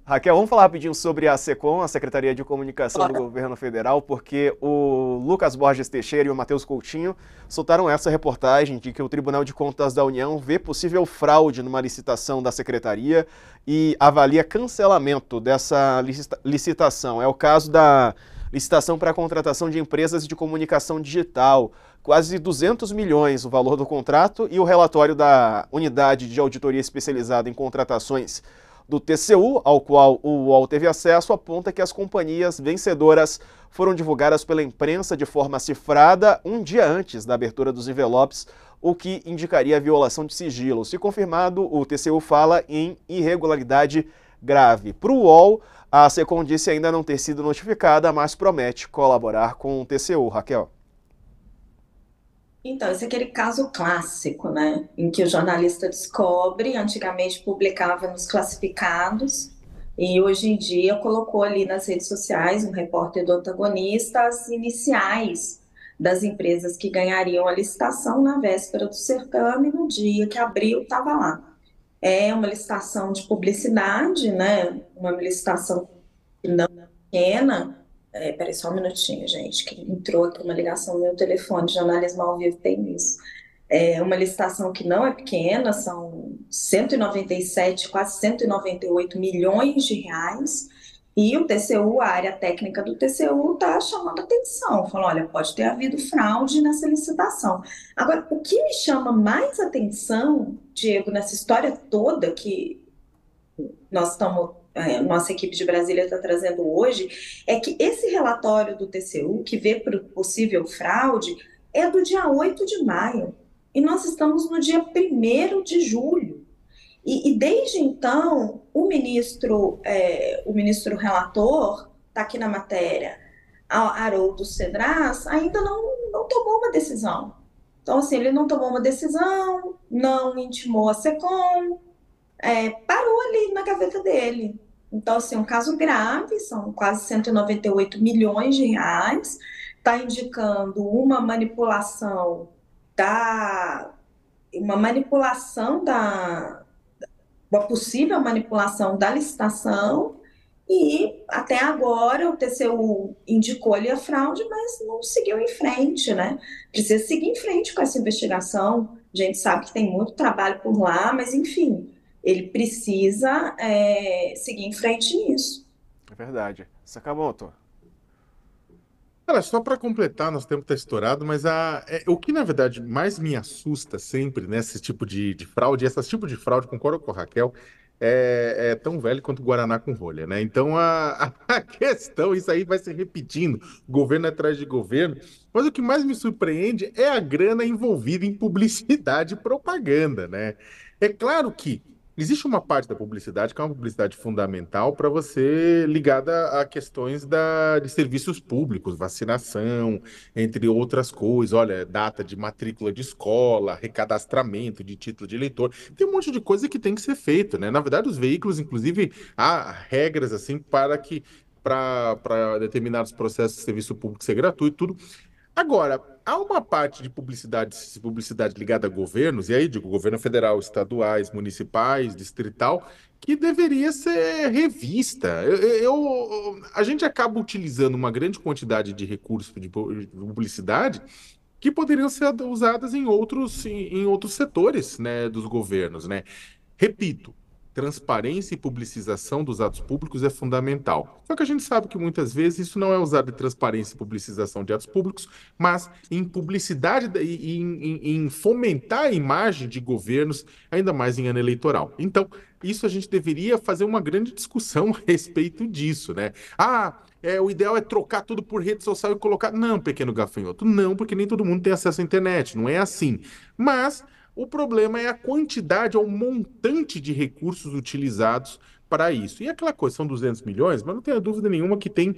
Raquel, vamos falar rapidinho sobre a SECOM, a Secretaria de Comunicação do Governo Federal, porque o Lucas Borges Teixeira e o Matheus Coutinho soltaram essa reportagem de que o Tribunal de Contas da União vê possível fraude numa licitação da Secretaria e avalia cancelamento dessa licitação. É o caso da licitação para a contratação de empresas de comunicação digital. Quase 200 milhões o valor do contrato e o relatório da Unidade de Auditoria Especializada em Contratações do TCU, ao qual o UOL teve acesso, aponta que as companhias vencedoras foram divulgadas pela imprensa de forma cifrada um dia antes da abertura dos envelopes, o que indicaria a violação de sigilo. Se confirmado, o TCU fala em irregularidade grave. Para o UOL, a SECOM disse ainda não ter sido notificada, mas promete colaborar com o TCU. Raquel. Então, esse é aquele caso clássico, né? Em que o jornalista descobre, antigamente publicava nos classificados, e hoje em dia colocou ali nas redes sociais, um repórter do antagonista, as iniciais das empresas que ganhariam a licitação na véspera do certame, no dia que abriu, estava lá. É uma licitação de publicidade, né? Uma licitação não pequena. Peraí só um minutinho, gente, que entrou aqui uma ligação no meu telefone, jornalismo ao vivo tem isso. É uma licitação que não é pequena, são 197, quase 198 milhões de reais, e o TCU, a área técnica do TCU, está chamando atenção, falando, olha, pode ter havido fraude nessa licitação. Agora, o que me chama mais atenção, Diego, nessa história toda que nossa equipe de Brasília está trazendo hoje, é que esse relatório do TCU, que vê para possível fraude, é do dia 8 de maio. E nós estamos no dia 1º de julho. E desde então, o ministro relator, está aqui na matéria, Haroldo Cedras, ainda não tomou uma decisão. Então, assim, ele não tomou uma decisão, não intimou a SECOM, parou ali na gaveta dele. Então, assim, um caso grave, são quase 198 milhões de reais, está indicando da, uma manipulação uma possível manipulação da licitação, e até agora o TCU indicou ali a fraude, mas não seguiu em frente, né? Precisa seguir em frente com essa investigação. A gente sabe que tem muito trabalho por lá, mas enfim, ele precisa seguir em frente nisso. É verdade. Sakamoto. Cara, só para completar, nosso tempo está estourado, mas o que na verdade mais me assusta sempre nesse tipo de fraude, esse tipo de fraude, concordo com a Raquel, é tão velho quanto Guaraná com rolha, né? Então a questão, isso aí vai se repetindo, governo atrás de governo, mas o que mais me surpreende é a grana envolvida em publicidade e propaganda, né? É claro que existe uma parte da publicidade que é uma publicidade fundamental para você ligada a questões de serviços públicos, vacinação, entre outras coisas. Olha, data de matrícula de escola, recadastramento de título de eleitor. Tem um monte de coisa que tem que ser feito, né? Na verdade, os veículos, inclusive, há regras assim para determinados processos de serviço público ser gratuito, tudo. Agora, há uma parte de publicidade ligada a governos, e aí digo governo federal, estaduais, municipais, distrital, que deveria ser revista. A gente acaba utilizando uma grande quantidade de recursos de publicidade que poderiam ser usadas em outros setores, né, dos governos, né? Repito, transparência e publicização dos atos públicos é fundamental. Só que a gente sabe que muitas vezes isso não é usado em transparência e publicização de atos públicos, mas em publicidade e em fomentar a imagem de governos, ainda mais em ano eleitoral. Então, isso a gente deveria fazer uma grande discussão a respeito disso, né? O ideal é trocar tudo por rede social e colocar. Não, pequeno gafanhoto, não, porque nem todo mundo tem acesso à internet, não é assim. Mas o problema é a quantidade, ou montante de recursos utilizados para isso. E aquela coisa, são 200 milhões, mas não tenha dúvida nenhuma que tem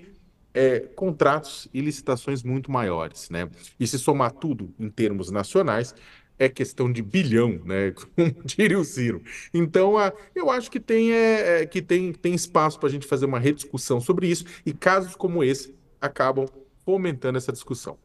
contratos e licitações muito maiores, né? E se somar tudo em termos nacionais, é questão de bilhão, né? Como diria o Ciro. Então, eu acho que tem espaço para a gente fazer uma rediscussão sobre isso, e casos como esse acabam fomentando essa discussão.